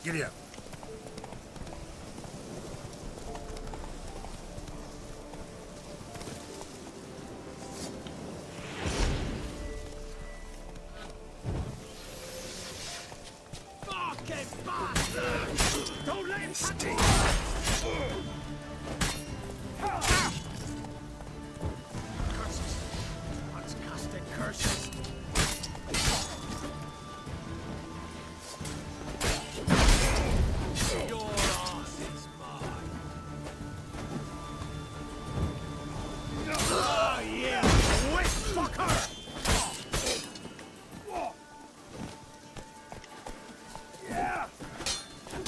Giddy up. Fucking bastard! Don't let him touch me! Curses. What's casting curses? Your ass is mine. Oh yeah, witch fucker! Yeah. Will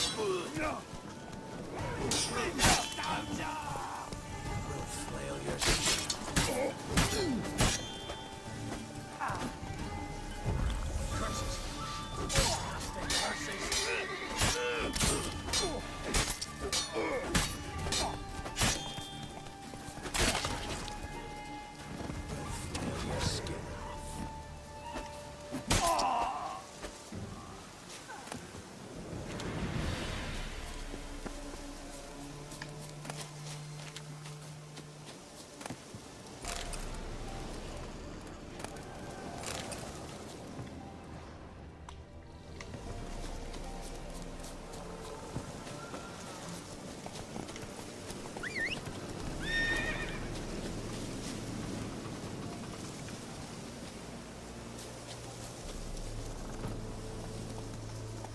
flail your curses. Casting curses. Flail your skin off.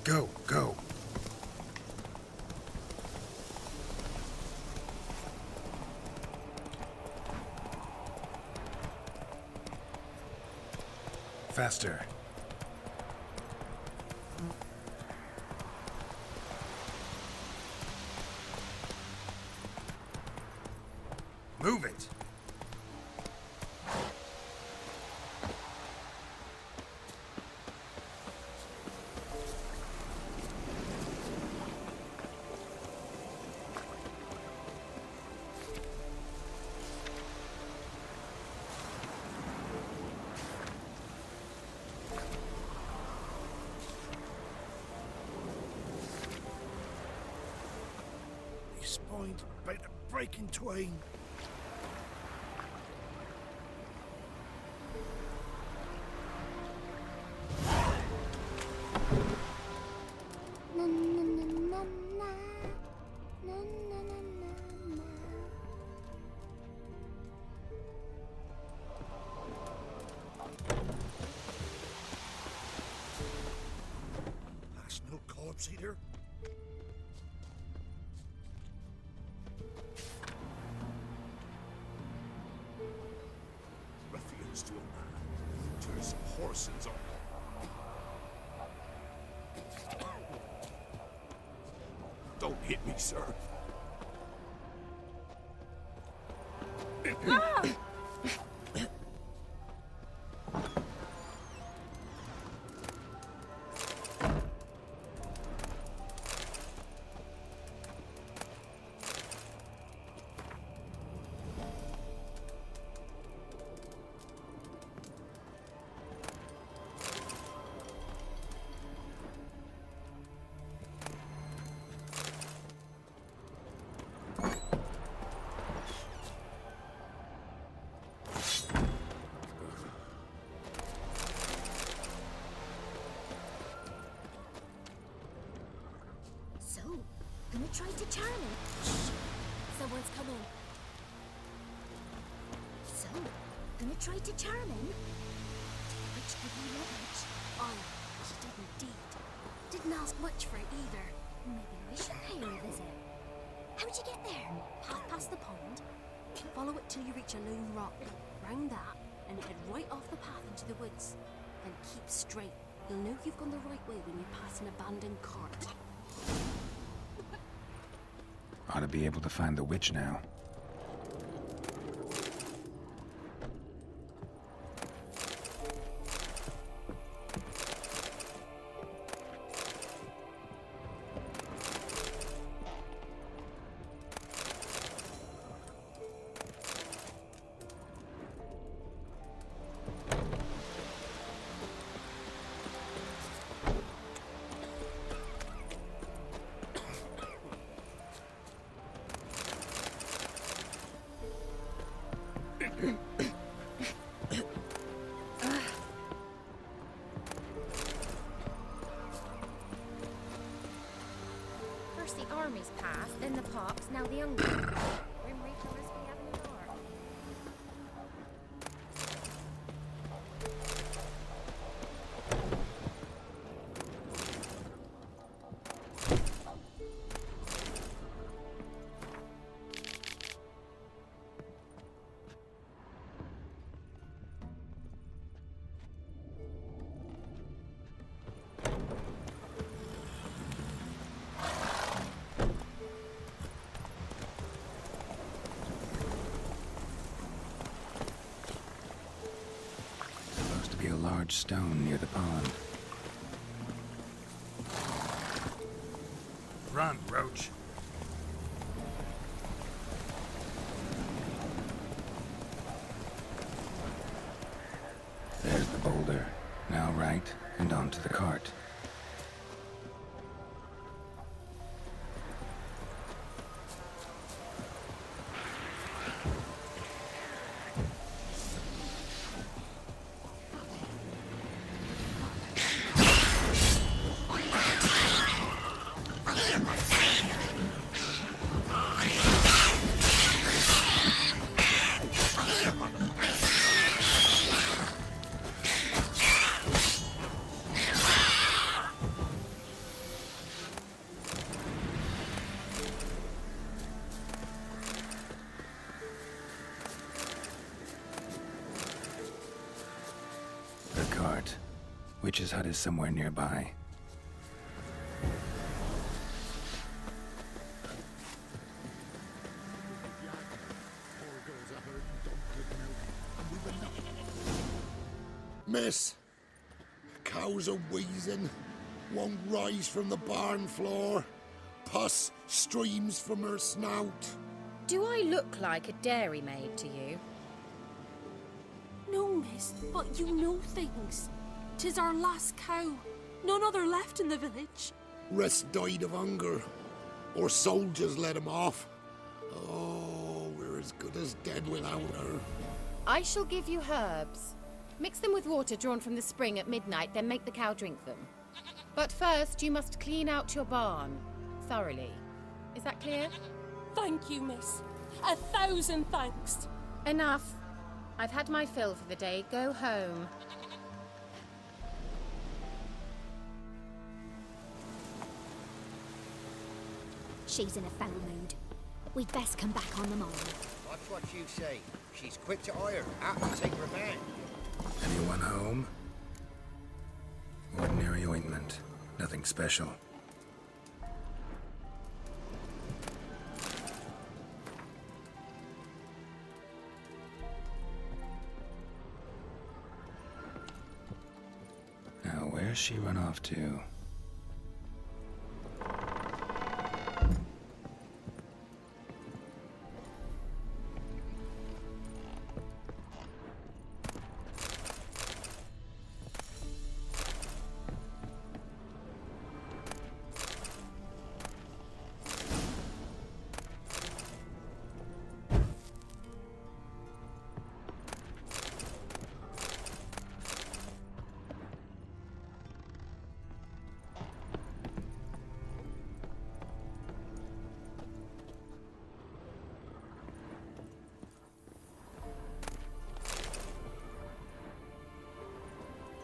Go, go. Faster. Move it. Spine about to break in twain. Na, na, na, na, na. Na, na, na, na, na. That's no corpse eater. Ruffians to a man. Turns horses on. Don't hit me, sir. So, gonna try to charm him. Someone's coming. So, gonna try to charm him. Which give you knowledge? Oh, she did indeed. Didn't ask much for it either. Maybe we should pay her a visit. How'd you get there? Half past the pond. Follow it till you reach a lone rock. Round that, and head right off the path into the woods. Then keep straight. You'll know you've gone the right way when you pass an abandoned cart. Ought to be able to find the witch now. armies passed, then the parks, now the Unger. Grim Reaper must be having a lark. Supposed to be a large stone near the pond. Run, Roach. There's the boulder. Now right, and onto the cart. Witch's hut is somewhere nearby. Miss, cows are wheezing, won't rise from the barn floor. Pus streams from her snout. Do I look like a dairymaid to you? No, miss, but you know things. 'Tis our last cow. None other left in the village. Rest died of hunger, or soldiers let him off. Oh, we're as good as dead without her. I shall give you herbs. Mix them with water drawn from the spring at midnight, then make the cow drink them. But first, you must clean out your barn thoroughly. Is that clear? Thank you, miss. 1,000 thanks. Enough. I've had my fill for the day. Go home. She's in a foul mood. We'd best come back on the morrow. Watch what you say. She's quick to ire, apt to take revenge. Anyone home? Ordinary ointment. Nothing special. Now, where's she run off to?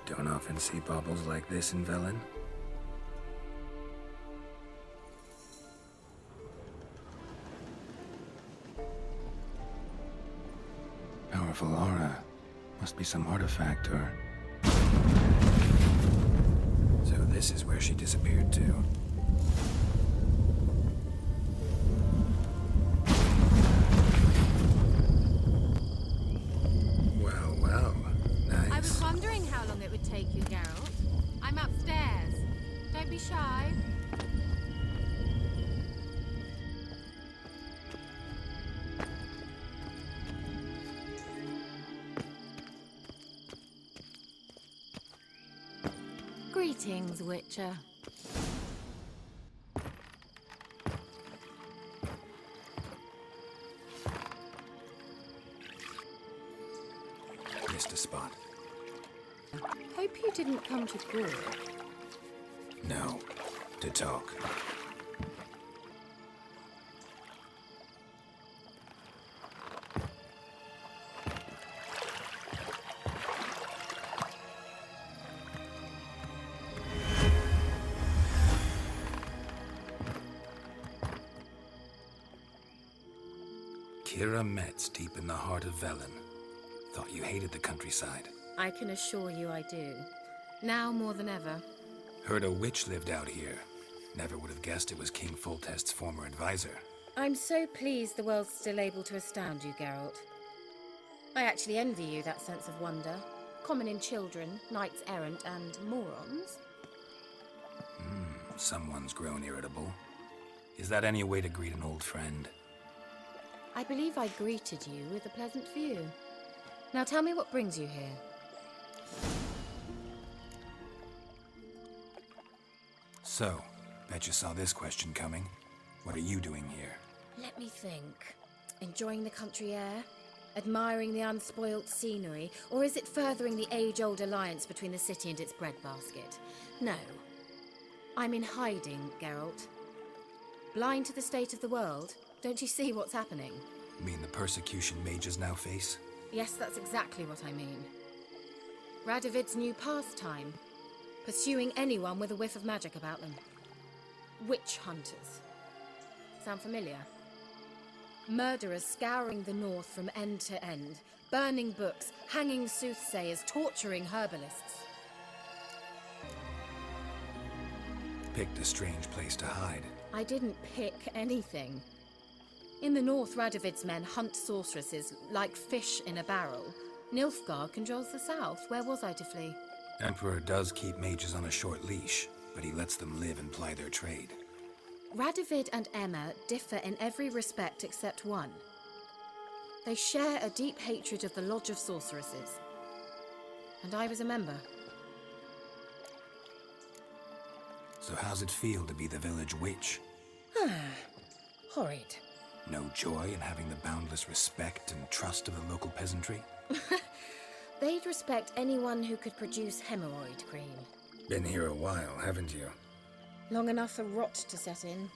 Don't often see baubles like this in Velen. Powerful aura. Must be some artifact or... So this is where she disappeared to. Well, nice. I was wondering how long it would take you, Geralt. I'm upstairs. Don't be shy. Greetings, Witcher. Missed a spot. Hope you didn't come to Gore. No. To talk. Kira Metz, deep in the heart of Velen. Thought you hated the countryside. I can assure you I do. Now more than ever. Heard a witch lived out here. Never would have guessed it was King Foltest's former advisor. I'm so pleased the world's still able to astound you, Geralt. I actually envy you that sense of wonder. Common in children, knights errant, and morons. Someone's grown irritable. Is that any way to greet an old friend? I believe I greeted you with a pleasant view. Now tell me what brings you here. So, bet you saw this question coming. What are you doing here? Let me think. Enjoying the country air? Admiring the unspoilt scenery? Or is it furthering the age-old alliance between the city and its breadbasket? No. I'm in hiding, Geralt. Blind to the state of the world? Don't you see what's happening? Mean the persecution mages now face? Yes, that's exactly what I mean. Radovid's new pastime. Pursuing anyone with a whiff of magic about them. Witch hunters. Sound familiar? Murderers scouring the north from end to end, burning books, hanging soothsayers, torturing herbalists. Picked a strange place to hide. I didn't pick anything. In the north, Radovid's men hunt sorceresses like fish in a barrel. Nilfgaard controls the south. Where was I to flee? Emperor does keep mages on a short leash, but he lets them live and ply their trade. Radovid and Emma differ in every respect except one. They share a deep hatred of the Lodge of Sorceresses. And I was a member. So how's it feel to be the village witch? Horrid. No joy in having the boundless respect and trust of the local peasantry? They'd respect anyone who could produce hemorrhoid cream. Been here a while, haven't you? Long enough for rot to set in.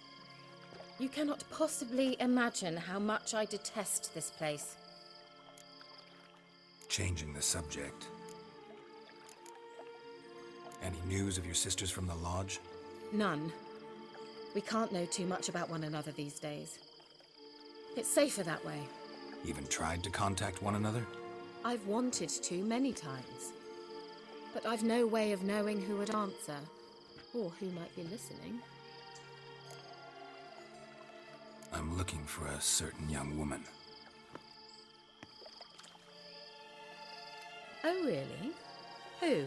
You cannot possibly imagine how much I detest this place. Changing the subject. Any news of your sisters from the lodge? None. We can't know too much about one another these days. It's safer that way. Even tried to contact one another? I've wanted to many times. But I've no way of knowing who would answer, or who might be listening. I'm looking for a certain young woman. Oh, really? Who?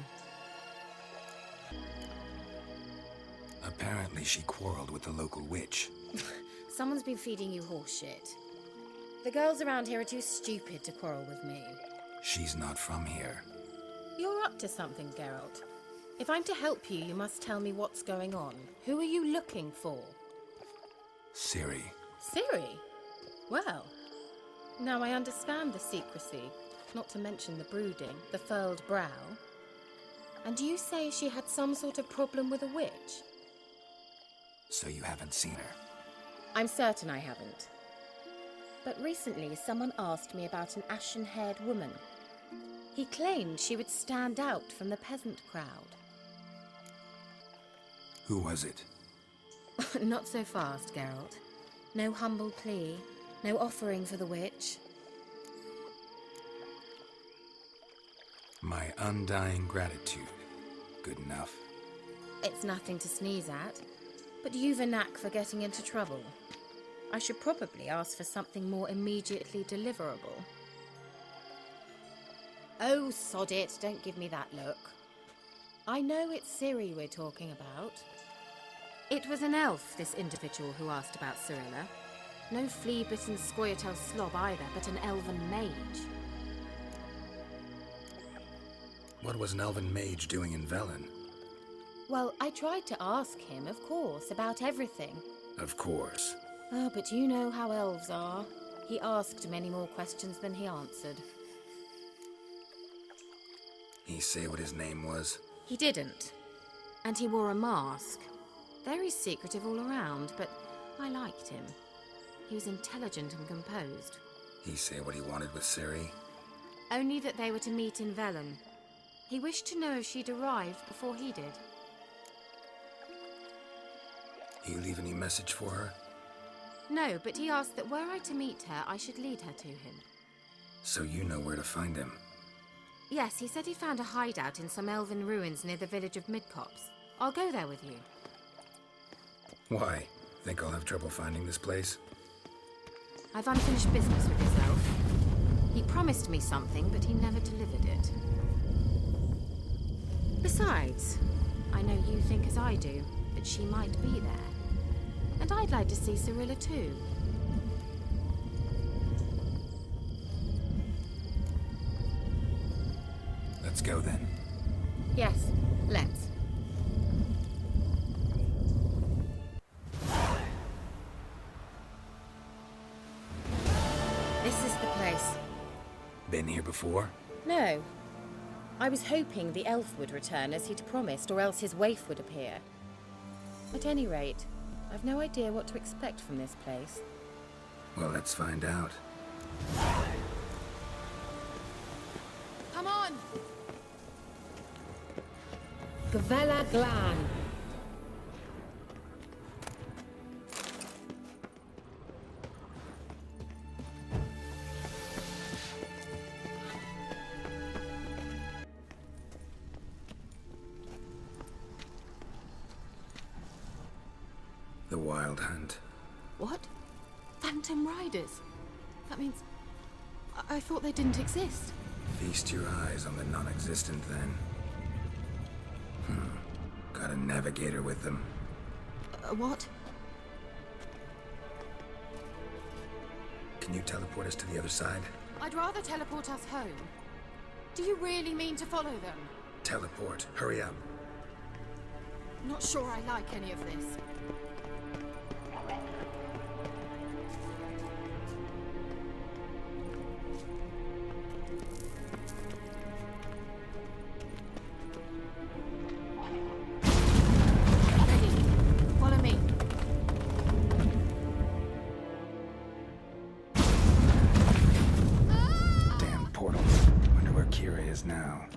Apparently she quarreled with the local witch. Someone's been feeding you horseshit. The girls around here are too stupid to quarrel with me. She's not from here. You're up to something, Geralt. If I'm to help you, you must tell me what's going on. Who are you looking for? Ciri. Ciri? Well, now I understand the secrecy, not to mention the brooding, the furled brow. And you say she had some sort of problem with a witch? So you haven't seen her? I'm certain I haven't. But recently someone asked me about an ashen-haired woman. He claimed she would stand out from the peasant crowd. Who was it? Not so fast, Geralt. No humble plea, no offering for the witch. My undying gratitude. Good enough. It's nothing to sneeze at, but you've a knack for getting into trouble. I should probably ask for something more immediately deliverable. Oh, sod it, don't give me that look. I know it's Ciri we're talking about. It was an elf, this individual who asked about Cirilla. No flea-bitten Scoia'tael slob either, but an elven mage. What was an elven mage doing in Velen? Well, I tried to ask him, of course, about everything. Of course. Oh, but you know how elves are. He asked many more questions than he answered. He say what his name was? He didn't. And he wore a mask. Very secretive all around, but I liked him. He was intelligent and composed. He say what he wanted with Ciri? Only that they were to meet in Velen. He wished to know if she'd arrived before he did. He leave any message for her? No, but he asked that were I to meet her, I should lead her to him. So you know where to find him. Yes, he said he found a hideout in some elven ruins near the village of Midcopse. I'll go there with you. Why? Think I'll have trouble finding this place? I've unfinished business with this elf. He promised me something, but he never delivered it. Besides, I know you think as I do, that she might be there. And I'd like to see Cyrilla too. Let's go then. Yes, let's. This is the place. Been here before? No. I was hoping the elf would return as he'd promised, or else his waif would appear. At any rate, I've no idea what to expect from this place. Well, let's find out. Come on! Gavella Glan. The Wild Hunt. What? Phantom Riders? That means... I thought they didn't exist. Feast your eyes on the non-existent then. Got a navigator with them. What? Can you teleport us to the other side? I'd rather teleport us home. Do you really mean to follow them? Teleport. Hurry up. Not sure I like any of this. Now.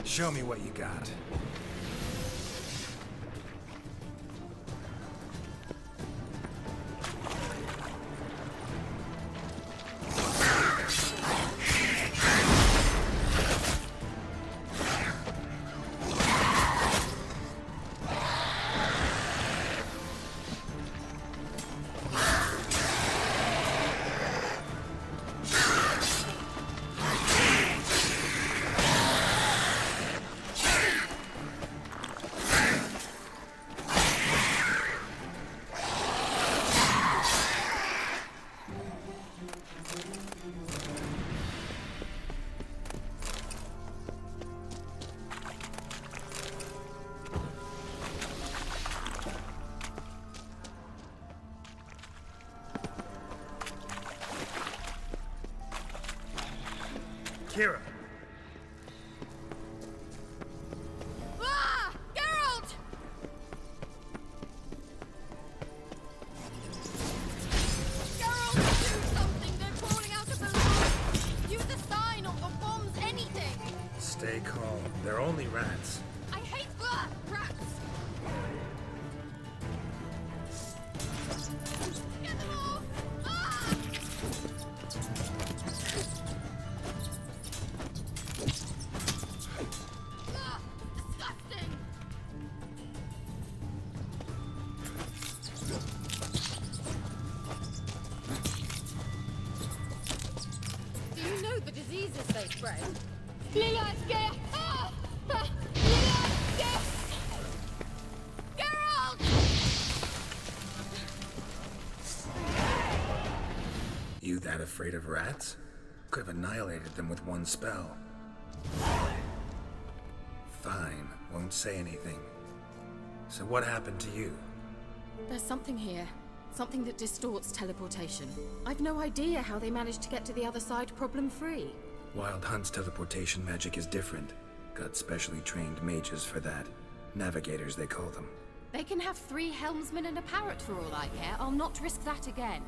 Show me what you got. Kira. Ah! Geralt! Geralt, do something! They're crawling out of the room! Use a sign or bombs, anything! Stay calm. They're only rats. I hate rats! Get them off! Ah! Ah, disgusting! Lila, scare! Ah! Ah! Lila, scare! Geralt! You that afraid of rats? Could have annihilated them with one spell. Fine, won't say anything. So what happened to you? There's something here. Something that distorts teleportation. I've no idea how they managed to get to the other side problem-free. Wild Hunt's teleportation magic is different. Got specially trained mages for that. Navigators, they call them. They can have 3 helmsmen and a parrot for all I care. I'll not risk that again.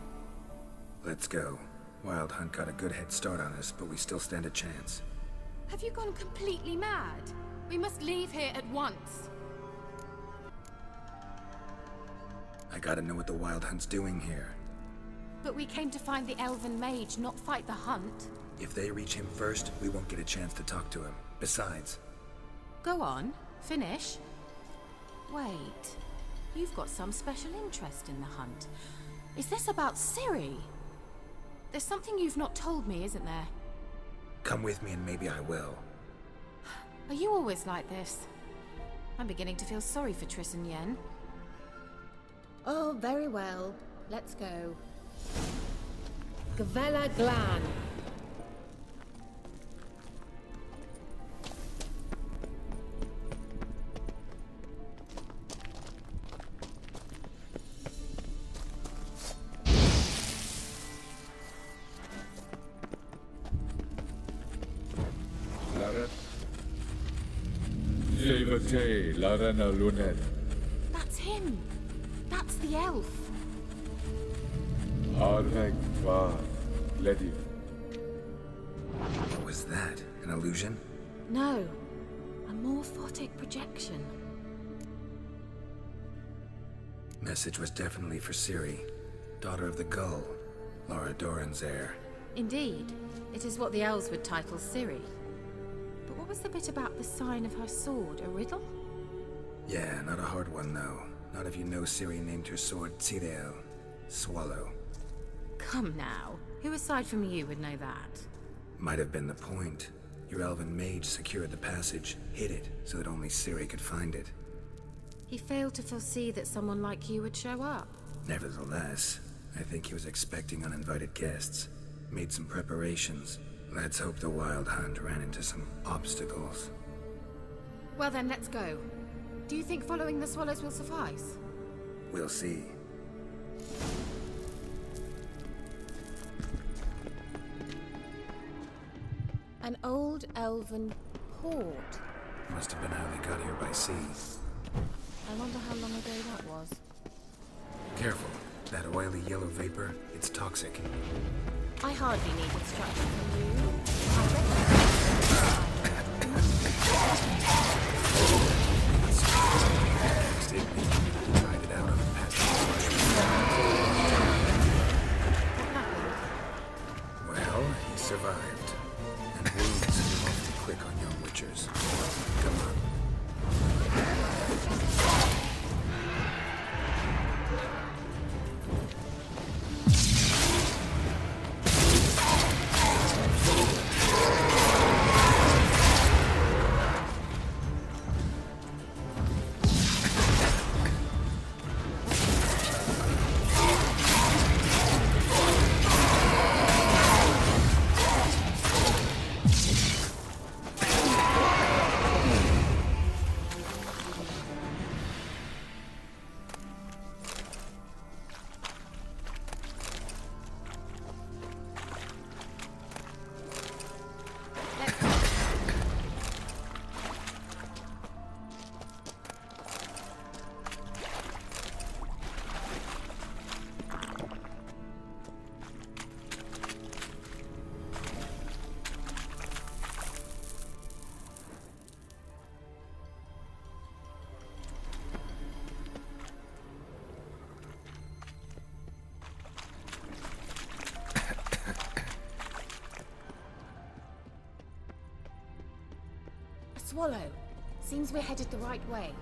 Let's go. Wild Hunt got a good head start on us, but we still stand a chance. Have you gone completely mad? We must leave here at once. I gotta know what the Wild Hunt's doing here. But we came to find the elven mage, not fight the hunt. If they reach him first, we won't get a chance to talk to him. Besides... Go on, finish. Wait, you've got some special interest in the hunt. Is this about Ciri? There's something you've not told me, isn't there? Come with me and maybe I will. Are you always like this? I'm beginning to feel sorry for Triss and Yen. Oh, very well. Let's go. Gavella Glan. That's him. That's the elf. What was that? An illusion? No, a morphotic projection. Message was definitely for Ciri, daughter of the Gull, Lara Doran's heir. Indeed, it is what the elves would title Ciri. But what was the bit about the sign of her sword? A riddle? Yeah, not a hard one though. Not if you know Ciri named her sword Tirael, Swallow. Come now, who aside from you would know that? Might have been the point. Your elven mage secured the passage, hid it, so that only Ciri could find it. He failed to foresee that someone like you would show up. Nevertheless, I think he was expecting uninvited guests. Made some preparations. Let's hope the Wild Hunt ran into some obstacles. Well then, let's go. Do you think following the swallows will suffice? We'll see. An old elven port. Must have been how they got here by sea. I wonder how long ago that was. Careful. That oily yellow vapor, it's toxic. I hardly need instruction from you. I Tried it out on a patch. What happened? Well, he survived. And wounds are awfully quick on young witchers. Come on. Swallow. Seems we're headed the right way.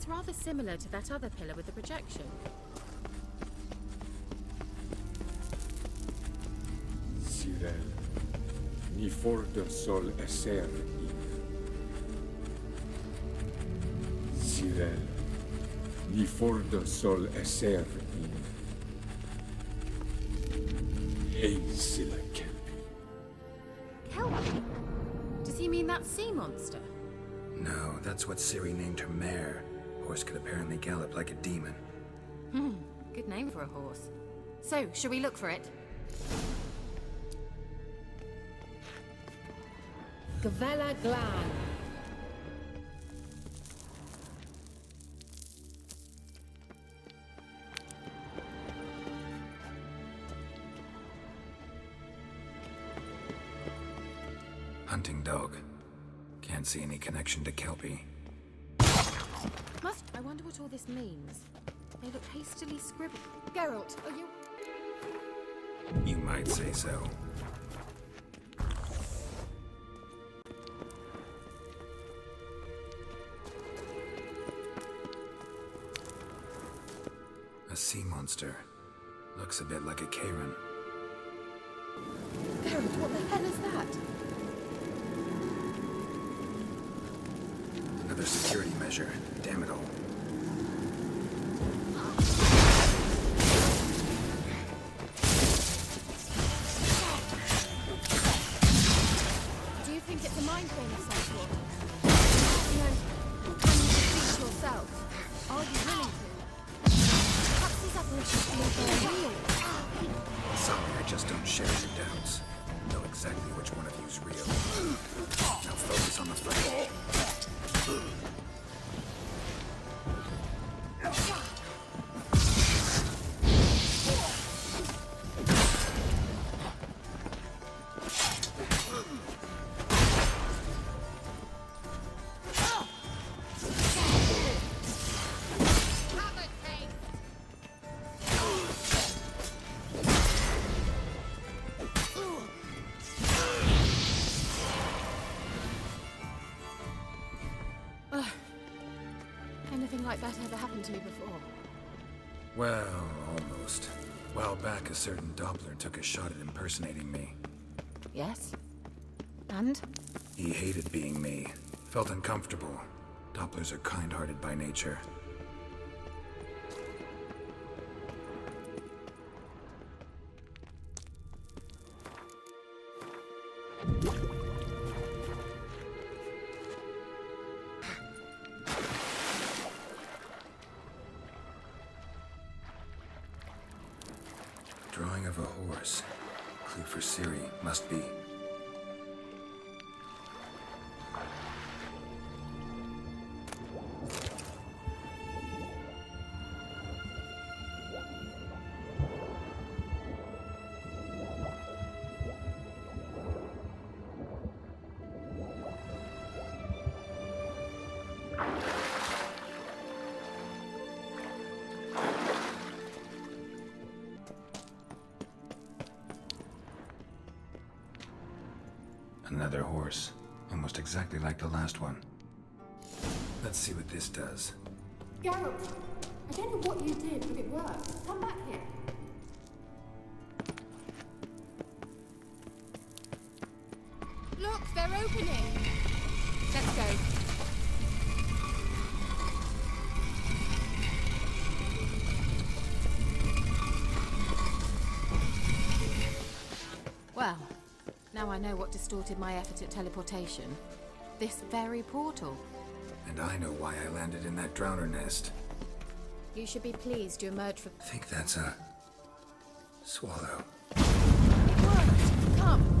It's rather similar to that other pillar with the projection. Cyril, ni forte sol esser in. Cyril, ni forte sol esser in. Hey, silla kelpi. Kelpie? Does he mean that sea monster? No, that's what Ciri named her mare. Horse could apparently gallop like a demon. Good name for a horse. So, shall we look for it? Gavella Glan. Hunting dog. Can't see any connection to Kelpie. I wonder what all this means. They look hastily scribbled. Geralt, are you... You might say so. A sea monster. Looks a bit like a Karen. Geralt, what the hell is that? Another security measure. Damn it all. Do you think it's a mind game of some sort? You know, can you defeat yourself? Are you willing to? Perhaps these apparitions feel very real. Sorry, I just don't share your doubts. Know exactly which one of you's real. Now focus on the fight. Anything like that ever happened to me before? Well, almost. A while back, a certain Doppler took a shot at impersonating me. Yes? And? He hated being me. Felt uncomfortable. Dopplers are kind-hearted by nature. Drawing of a horse. Clue for Ciri, must be. Another horse. Almost exactly like the last one. Let's see what this does. Geralt, I don't know what you did, but it worked. Come back here. Look, they're opening. Let's go. Well, now I know what distorted my effort at teleportation. This very portal. And I know why I landed in that drowner nest. You should be pleased you emerged from... I think that's a... swallow. It worked! Come!